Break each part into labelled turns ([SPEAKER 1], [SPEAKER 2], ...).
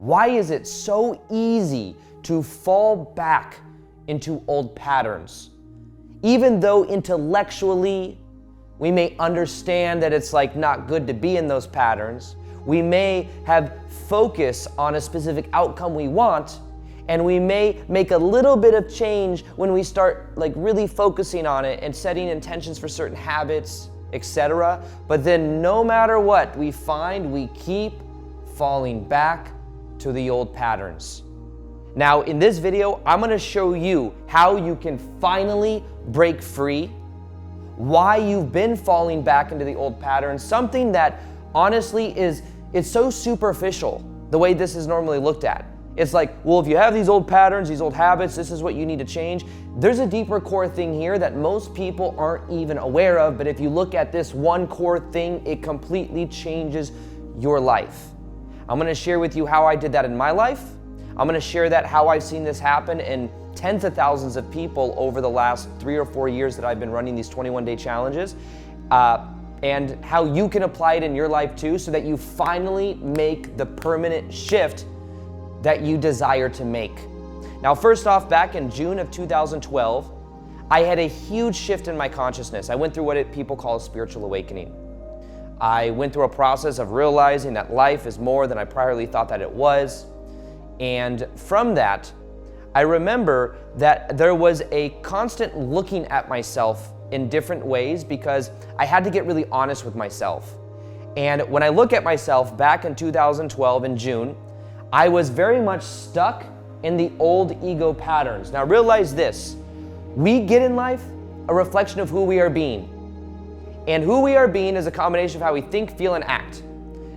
[SPEAKER 1] Why is it so easy to fall back into old patterns? Even though intellectually we may understand that it's like not good to be in those patterns, we may have focus on a specific outcome we want, and we may make a little bit of change when we start like really focusing on it and setting intentions for certain habits, etc. But then no matter what, we find we keep falling back to the old patterns. Now, in this video, I'm gonna show you how you can finally break free, why you've been falling back into the old patterns, something that honestly it's so superficial, the way this is normally looked at. It's like, well, if you have these old patterns, these old habits, this is what you need to change. There's a deeper core thing here that most people aren't even aware of, but if you look at this one core thing, it completely changes your life. I'm gonna share with you how I did that in my life. I'm gonna share that how I've seen this happen in tens of thousands of people over the last 3 or 4 years that I've been running these 21-day challenges, and how you can apply it in your life too, so that you finally make the permanent shift that you desire to make. Now, first off, back in June of 2012, I had a huge shift in my consciousness. I went through what people call a spiritual awakening. I went through a process of realizing that life is more than I priorly thought that it was. And from that, I remember that there was a constant looking at myself in different ways because I had to get really honest with myself. And when I look at myself back in 2012 in June, I was very much stuck in the old ego patterns. Now realize this, we get in life a reflection of who we are being. And who we are being is a combination of how we think, feel, and act.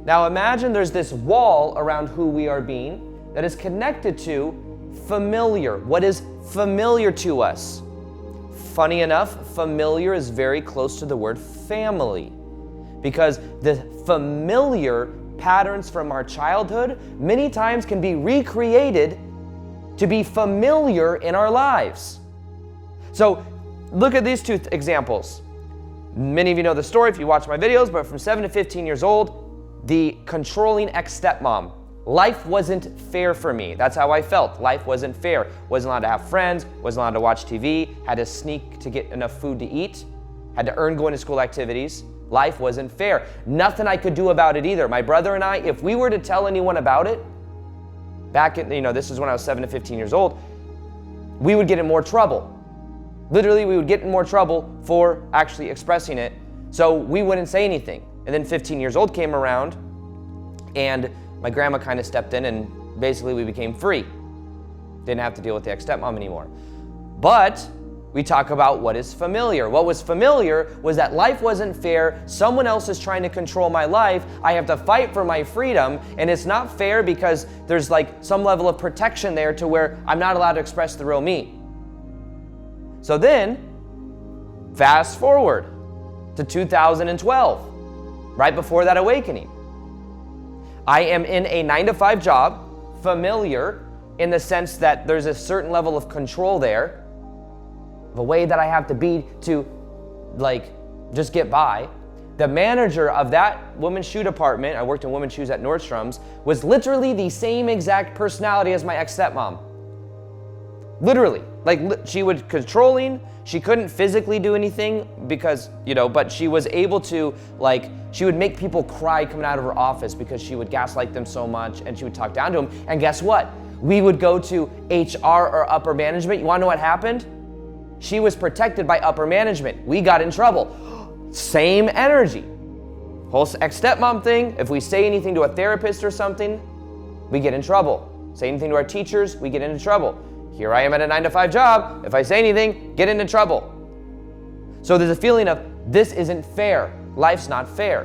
[SPEAKER 1] Now imagine there's this wall around who we are being that is connected to familiar. What is familiar to us? Funny enough, familiar is very close to the word family, because the familiar patterns from our childhood many times can be recreated to be familiar in our lives. So look at these two examples. Many of you know the story if you watch my videos, but from 7 to 15 years old, the controlling ex-stepmom. Life wasn't fair for me. That's how I felt. Life wasn't fair. Wasn't allowed to have friends, wasn't allowed to watch TV, had to sneak to get enough food to eat, had to earn going to school activities. Life wasn't fair. Nothing I could do about it either. My brother and I, if we were to tell anyone about it, back in, this is when I was 7 to 15 years old, we would get in more trouble. Literally, we would get in more trouble for actually expressing it. So we wouldn't say anything. And then 15 years old came around, and my grandma kind of stepped in, and basically we became free. Didn't have to deal with the ex-stepmom anymore. But we talk about what is familiar. What was familiar was that life wasn't fair. Someone else is trying to control my life. I have to fight for my freedom, and it's not fair because there's like some level of protection there to where I'm not allowed to express the real me. So then, fast forward to 2012, right before that awakening. I am in a 9-to-5 job, familiar in the sense that there's a certain level of control there, the way that I have to be to like just get by. The manager of that women's shoe department, I worked in women's shoes at Nordstrom's, was literally the same exact personality as my ex-stepmom. Literally, like she was controlling, she couldn't physically do anything because, but she was able to, like, she would make people cry coming out of her office because she would gaslight them so much and she would talk down to them. And guess what? We would go to HR or upper management. You wanna know what happened? She was protected by upper management. We got in trouble. Same energy. Whole ex-stepmom thing, if we say anything to a therapist or something, we get in trouble. Say anything to our teachers, we get into trouble. Here I am at a 9-to-5 job. If I say anything, get into trouble. So there's a feeling of this isn't fair. Life's not fair.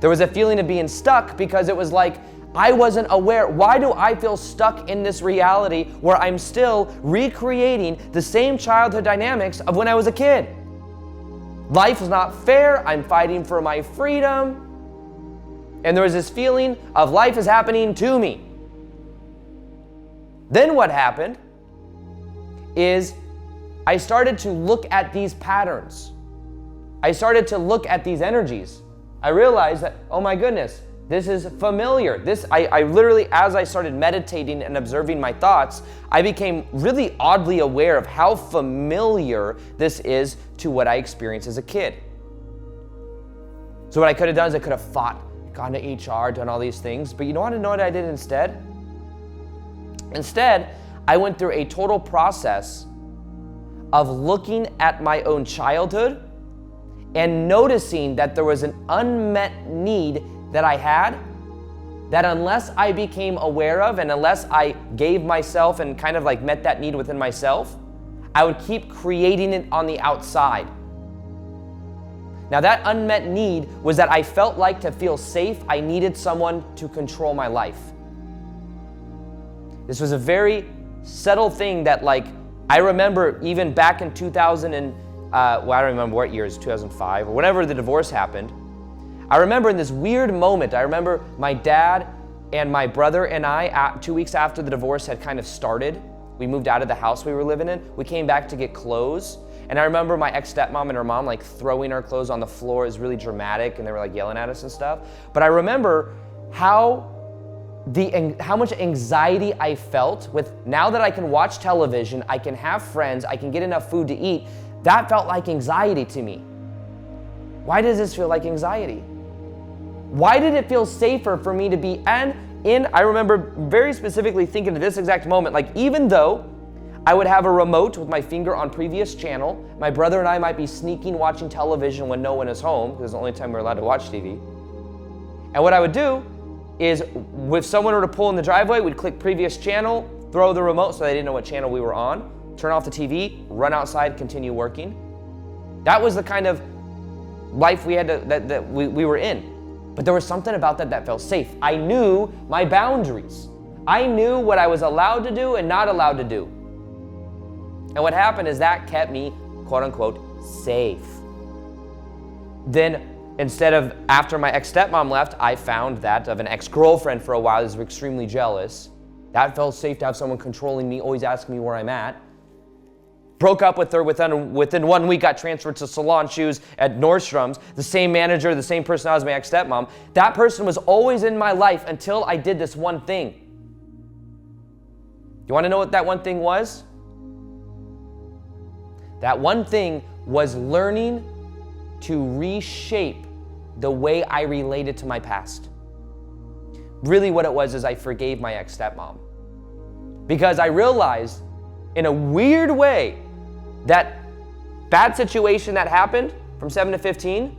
[SPEAKER 1] There was a feeling of being stuck because it was like I wasn't aware. Why do I feel stuck in this reality where I'm still recreating the same childhood dynamics of when I was a kid? Life is not fair. I'm fighting for my freedom. And there was this feeling of life is happening to me. Then what happened is I started to look at these patterns. I started to look at these energies. I realized that, oh my goodness, This is familiar. I literally, as I started meditating and observing my thoughts, I became really oddly aware of how familiar this is to what I experienced as a kid. So what I could have done is I could have fought, gone to HR, done all these things, but you know what I did instead? Instead, I went through a total process of looking at my own childhood and noticing that there was an unmet need that I had, that unless I became aware of and unless I gave myself and kind of like met that need within myself, I would keep creating it on the outside. Now that unmet need was that I felt like to feel safe, I needed someone to control my life. This was a very subtle thing that I remember even back in 2000 and, I don't remember what year, it was 2005 or whenever the divorce happened. I remember in this weird moment, I remember my dad and my brother and I, 2 weeks after the divorce had kind of started, we moved out of the house we were living in, we came back to get clothes. And I remember my ex-stepmom and her mom throwing our clothes on the floor. It was really dramatic and they were yelling at us and stuff. But I remember how much anxiety I felt with, now that I can watch television, I can have friends, I can get enough food to eat, that felt like anxiety to me. Why does this feel like anxiety? Why did it feel safer for me to be I remember very specifically thinking at this exact moment, even though I would have a remote with my finger on previous channel, my brother and I might be sneaking watching television when no one is home, because it's the only time we're allowed to watch TV. And what I would do is, if someone were to pull in the driveway, we'd click previous channel, throw the remote so they didn't know what channel we were on, turn off the TV, run outside, continue working. That was the kind of life we had that we were in. But there was something about that felt safe. I knew my boundaries. I knew what I was allowed to do and not allowed to do. And what happened is that kept me, quote unquote, safe. Then instead of, after my ex-stepmom left, I found that of an ex-girlfriend for a while who was extremely jealous. That felt safe to have someone controlling me, always asking me where I'm at. Broke up with her within 1 week, got transferred to Salon Shoes at Nordstrom's. The same manager, the same person as my ex-stepmom. That person was always in my life until I did this one thing. You want to know what that one thing was? That one thing was learning to reshape the way I related to my past. Really what it was is I forgave my ex-stepmom. Because I realized in a weird way that bad situation that happened from 7 to 15,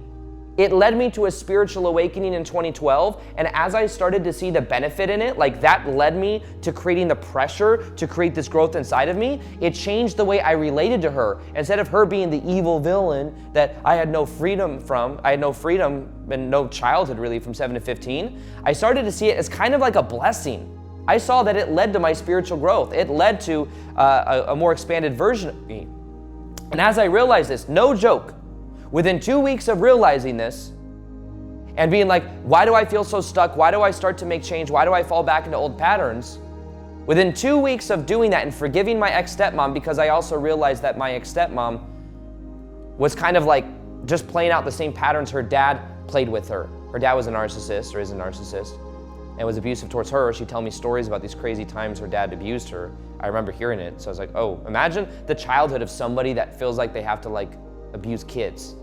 [SPEAKER 1] it led me to a spiritual awakening in 2012. And as I started to see the benefit in it, that led me to creating the pressure to create this growth inside of me. It changed the way I related to her. Instead of her being the evil villain that I had no freedom from, I had no freedom and no childhood really from 7 to 15, I started to see it as kind of like a blessing. I saw that it led to my spiritual growth. It led to a more expanded version of me. And as I realized this, no joke, within 2 weeks of realizing this and being why do I feel so stuck? Why do I start to make change? Why do I fall back into old patterns? Within 2 weeks of doing that and forgiving my ex-stepmom, because I also realized that my ex-stepmom was kind of just playing out the same patterns her dad played with her. Her dad was a narcissist, or is a narcissist, and was abusive towards her. She'd tell me stories about these crazy times her dad abused her. I remember hearing it, so I was oh, imagine the childhood of somebody that feels like they have to abuse kids.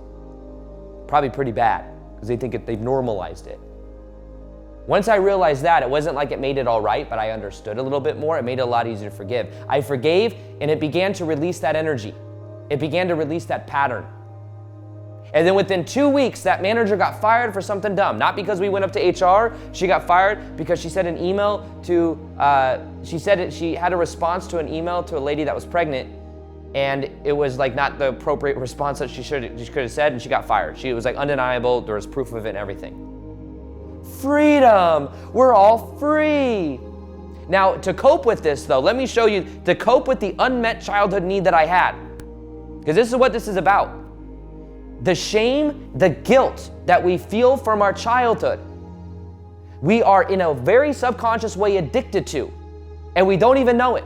[SPEAKER 1] Probably pretty bad, because they think they've normalized it. Once I realized that, it wasn't it made it all right, but I understood a little bit more. It made it a lot easier to forgive. I forgave, and it began to release that energy. It began to release that pattern. And then within 2 weeks, that manager got fired for something dumb. Not because we went up to HR. She got fired because she sent an email to, she had a response to an email to a lady that was pregnant, and it was not the appropriate response that she could have said, and she got fired. It was undeniable. There was proof of it and everything. Freedom. We're all free. Now, to cope with this though, let me show you, to cope with the unmet childhood need that I had. Because this is what this is about. The shame, the guilt that we feel from our childhood, we are in a very subconscious way addicted to, and we don't even know it.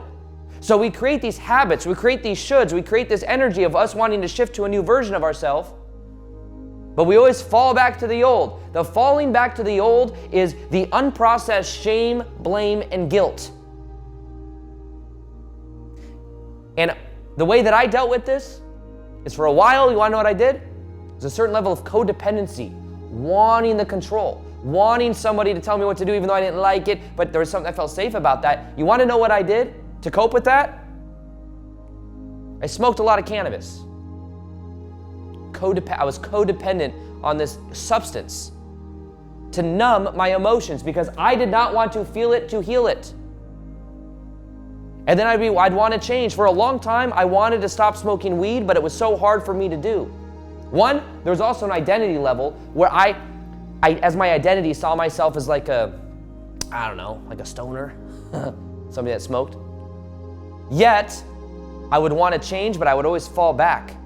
[SPEAKER 1] So we create these habits, we create these shoulds, we create this energy of us wanting to shift to a new version of ourselves, But we always fall back to the old. The falling back to the old is the unprocessed shame, blame, and guilt. And the way that I dealt with this is, for a while, you want to know what I did? There's a certain level of codependency, wanting the control, wanting somebody to tell me what to do even though I didn't like it, but there was something I felt safe about that. You want to know what I did to cope with that? I smoked a lot of cannabis. I was codependent on this substance to numb my emotions because I did not want to feel it to heal it. And then I'd want to change. For a long time, I wanted to stop smoking weed, but it was so hard for me to do. One, there was also an identity level where I as my identity, saw myself as like a stoner, somebody that smoked. Yet, I would want to change, but I would always fall back.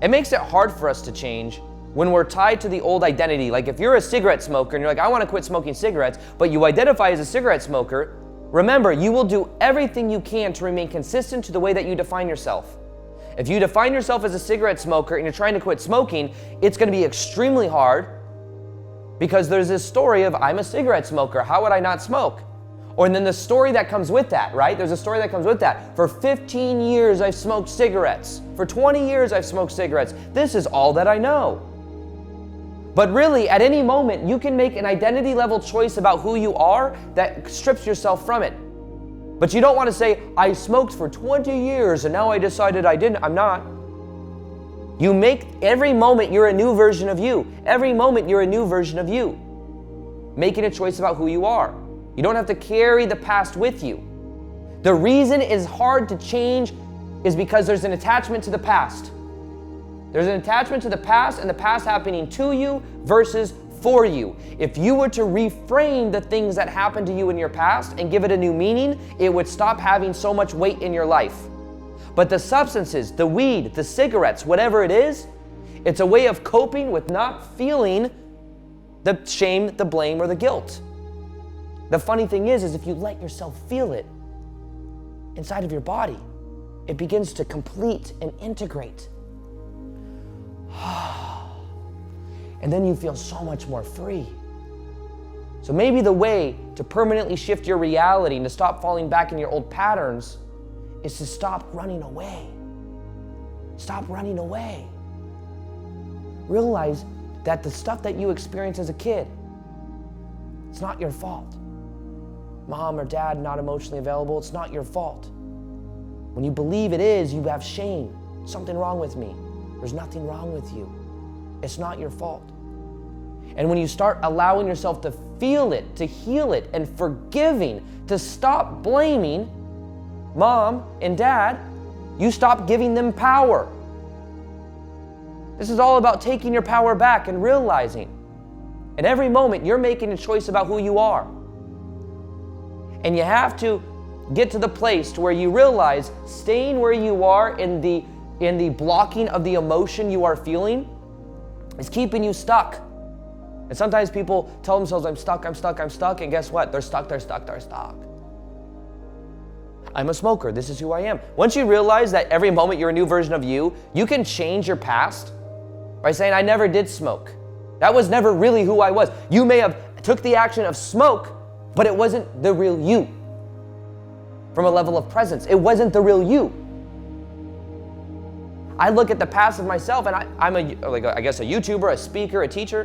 [SPEAKER 1] It makes it hard for us to change when we're tied to the old identity. Like if you're a cigarette smoker and you're like, I want to quit smoking cigarettes, but you identify as a cigarette smoker, remember, you will do everything you can to remain consistent to the way that you define yourself. If you define yourself as a cigarette smoker and you're trying to quit smoking, it's going to be extremely hard because there's this story of, I'm a cigarette smoker, how would I not smoke? Or then the story that comes with that, right? There's a story that comes with that. For 15 years, I've smoked cigarettes. For 20 years, I've smoked cigarettes. This is all that I know. But really, at any moment, you can make an identity level choice about who you are that strips yourself from it. But you don't want to say, I smoked for 20 years and now I decided I didn't. I'm not. You make, every moment you're a new version of you. Every moment you're a new version of you. Making a choice about who you are. You don't have to carry the past with you. The reason it's hard to change is because there's an attachment to the past. There's an attachment to the past and the past happening to you versus for you. If you were to reframe the things that happened to you in your past and give it a new meaning, it would stop having so much weight in your life. But the substances, the weed, the cigarettes, whatever it is, it's a way of coping with not feeling the shame, the blame, or the guilt. The funny thing is if you let yourself feel it inside of your body, it begins to complete and integrate. And then you feel so much more free. So maybe the way to permanently shift your reality and to stop falling back in your old patterns is to stop running away. Stop running away. Realize that the stuff that you experienced as a kid, it's not your fault. Mom or dad not emotionally available, it's not your fault. When you believe it is, you have shame. Something wrong with me. There's nothing wrong with you. It's not your fault. And when you start allowing yourself to feel it, to heal it, and forgiving, to stop blaming mom and dad, you stop giving them power. This is all about taking your power back and realizing at every moment you're making a choice about who you are. And you have to get to the place to where you realize staying where you are in the blocking of the emotion you are feeling is keeping you stuck. And sometimes people tell themselves, I'm stuck, I'm stuck, I'm stuck, and guess what? They're stuck, they're stuck, they're stuck. I'm a smoker, this is who I am. Once you realize that every moment you're a new version of you, you can change your past by saying, I never did smoke. That was never really who I was. You may have took the action of smoke, but it wasn't the real you. From a level of presence, it wasn't the real you. I look at the past of myself, and I'm a YouTuber, a speaker, a teacher,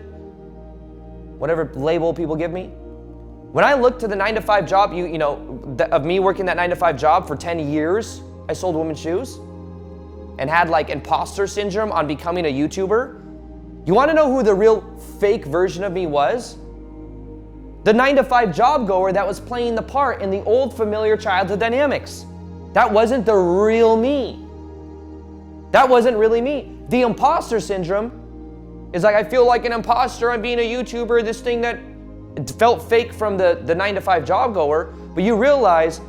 [SPEAKER 1] whatever label people give me. When I look to the 9-to-5 job, of me working that 9-to-5 job for 10 years, I sold women's shoes and had like imposter syndrome on becoming a YouTuber. You want to know who the real fake version of me was? The 9-to-5 job goer that was playing the part in the old familiar childhood dynamics. That wasn't the real me. That wasn't really me. The imposter syndrome is like, I feel like an imposter, I'm being a YouTuber, this thing that felt fake from the 9-to-5 job goer, but you realize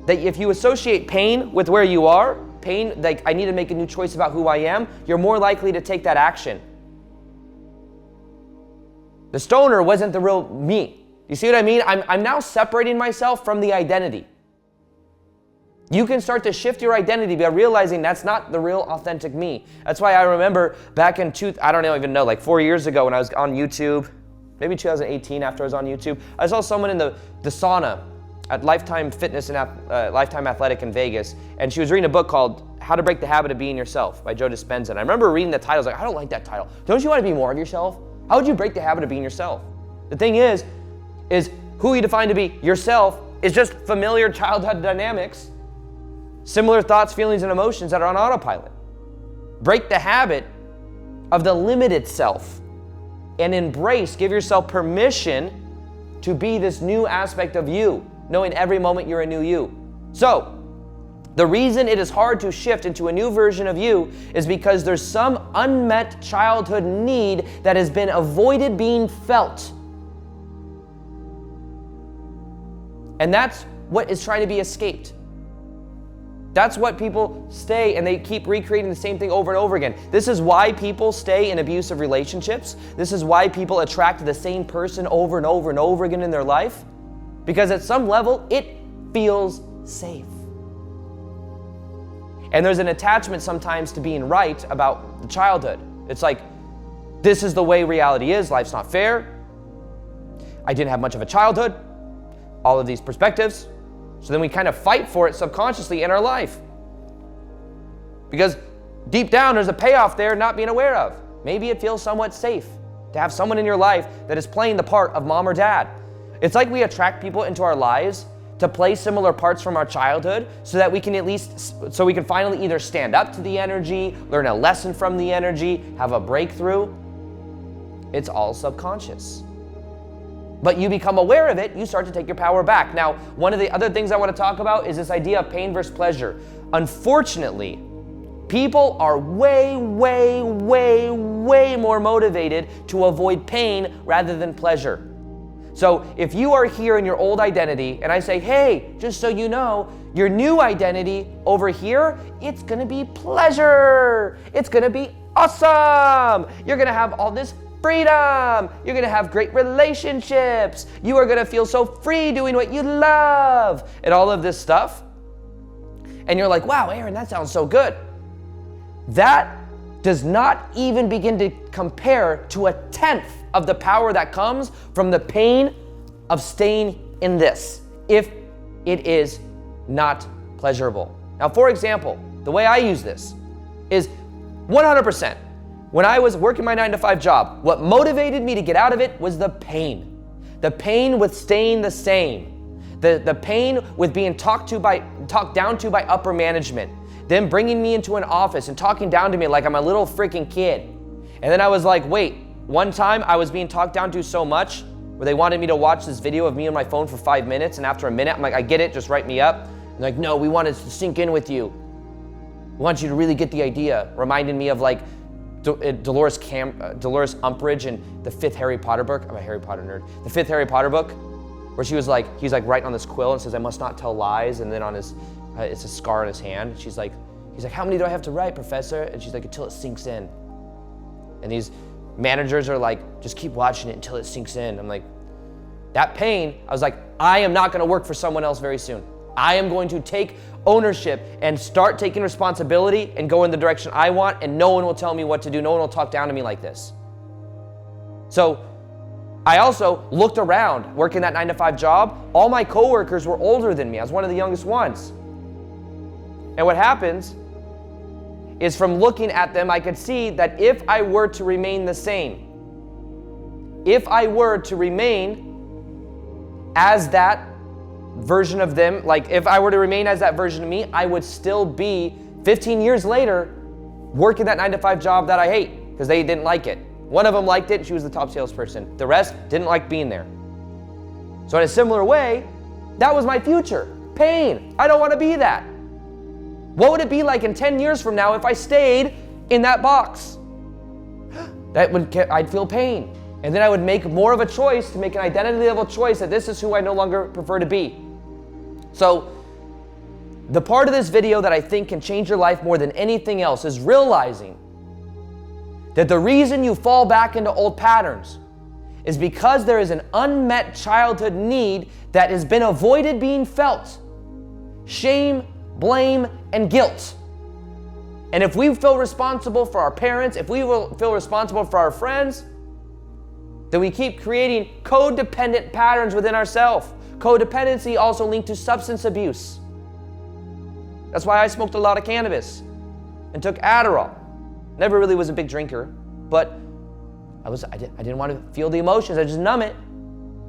[SPEAKER 1] that if you associate pain with where you are, pain, like I need to make a new choice about who I am, you're more likely to take that action. The stoner wasn't the real me. You see what I mean? I'm now separating myself from the identity. You can start to shift your identity by realizing that's not the real authentic me. That's why I remember back in, I don't even know, like 4 years ago when I was on YouTube, maybe 2018 after I was on YouTube, I saw someone in the sauna at Lifetime Fitness and Lifetime Athletic in Vegas, and she was reading a book called How to Break the Habit of Being Yourself by Joe Dispenza. And I remember reading the title, I was like, I don't like that title. Don't you want to be more of yourself? How would you break the habit of being yourself? The thing is who you define to be yourself is just familiar childhood dynamics, similar thoughts, feelings, and emotions that are on autopilot. Break the habit of the limited self and give yourself permission to be this new aspect of you, knowing every moment you're a new you. So, the reason it is hard to shift into a new version of you is because there's some unmet childhood need that has been avoided being felt. And that's what is trying to be escaped. That's what people stay and they keep recreating the same thing over and over again. This is why people stay in abusive relationships. This is why people attract the same person over and over and over again in their life. Because at some level, it feels safe. And there's an attachment sometimes to being right about the childhood. It's like, this is the way reality is. Life's not fair. I didn't have much of a childhood. All of these perspectives. So then we kind of fight for it subconsciously in our life. Because deep down, there's a payoff there not being aware of. Maybe it feels somewhat safe to have someone in your life that is playing the part of mom or dad. It's like we attract people into our lives to play similar parts from our childhood so that we can finally either stand up to the energy, learn a lesson from the energy, have a breakthrough. It's all subconscious. But you become aware of it, you start to take your power back. Now, one of the other things I want to talk about is this idea of pain versus pleasure. Unfortunately, people are way more motivated to avoid pain rather than pleasure. So if you are here in your old identity and I say, hey, just so you know, your new identity over here, it's gonna be pleasure. It's gonna be awesome. You're gonna have all this freedom. You're gonna have great relationships. You are gonna feel so free doing what you love and all of this stuff. And you're like, wow, Aaron, that sounds so good. That does not even begin to compare to 1/10 of the power that comes from the pain of staying in this, if it is not pleasurable. Now, for example, the way I use this is 100%. When I was working my 9-to-5 job, what motivated me to get out of it was the pain. The pain with staying the same. The pain with being talked down to by upper management. Them bringing me into an office and talking down to me like I'm a little freaking kid. And then I was like, wait, one time I was being talked down to so much where they wanted me to watch this video of me on my phone for 5 minutes. And after a minute, I'm like, I get it, just write me up. And they're like, no, we want it to sink in with you. We want you to really get the idea. Reminding me of like Dolores Umbridge in the 5th Harry Potter book. I'm a Harry Potter nerd. The 5th Harry Potter book, where he's like writing on this quill and says, I must not tell lies. And then on his, it's a scar on his hand. He's like, how many do I have to write, Professor? And she's like, until it sinks in. And these managers are like, just keep watching it until it sinks in. I'm like, that pain, I was like, I am not gonna work for someone else very soon. I am going to take ownership and start taking responsibility and go in the direction I want, and no one will tell me what to do. No one will talk down to me like this. So I also looked around working that 9-to-5 job. All my coworkers were older than me. I was one of the youngest ones. And what happens is from looking at them, I could see that if I were to remain the same, if I were to remain as that version of them, like if I were to remain as that version of me, I would still be 15 years later working that 9-to-5 job that I hate because they didn't like it. One of them liked it, she was the top salesperson. The rest didn't like being there. So in a similar way, that was my future. Pain. I don't want to be that. What would it be like in 10 years from now if I stayed in that box? I'd feel pain. And then I would make more of a choice to make an identity level choice that this is who I no longer prefer to be. So the part of this video that I think can change your life more than anything else is realizing that the reason you fall back into old patterns is because there is an unmet childhood need that has been avoided being felt. Shame, blame, and guilt. And if we feel responsible for our parents, if we feel responsible for our friends, then we keep creating codependent patterns within ourselves. Codependency also linked to substance abuse. That's why I smoked a lot of cannabis and took Adderall. Never really was a big drinker, but I didn't want to feel the emotions. I just numb it.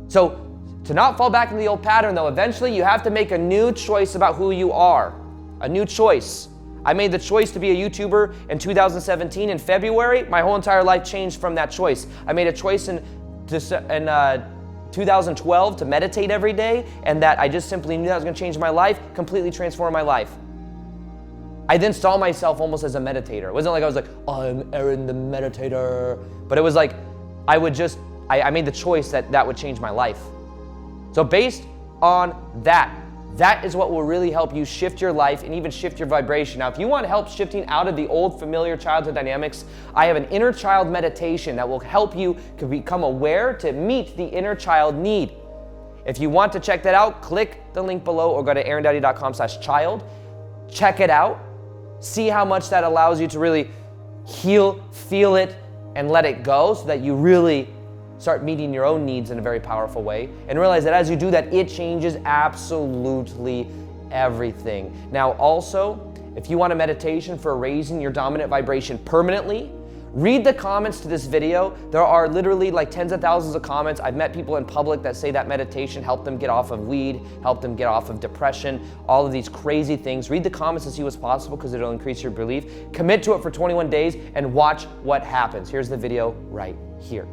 [SPEAKER 1] So to not fall back into the old pattern, though, eventually you have to make a new choice about who you are. A new choice. I made the choice to be a YouTuber in 2017 in February. My whole entire life changed from that choice. I made a choice in 2012 to meditate every day, and that I just simply knew that was going to change my life, completely transform my life. I then saw myself almost as a meditator. It wasn't like I was like, I'm Aaron the meditator. But it was like, I made the choice that would change my life. So based on that is what will really help you shift your life and even shift your vibration. Now, if you want help shifting out of the old familiar childhood dynamics, I have an inner child meditation that will help you to become aware to meet the inner child need. If you want to check that out, click the link below or go to aarondowdy.com/child. Check it out. See how much that allows you to really heal, feel it, and let it go so that you really start meeting your own needs in a very powerful way. And realize that as you do that, it changes absolutely everything. Now also, if you want a meditation for raising your dominant vibration permanently, read the comments to this video. There are literally like tens of thousands of comments. I've met people in public that say that meditation helped them get off of weed, helped them get off of depression, all of these crazy things. Read the comments and see what's possible because it'll increase your belief. Commit to it for 21 days and watch what happens. Here's the video right here.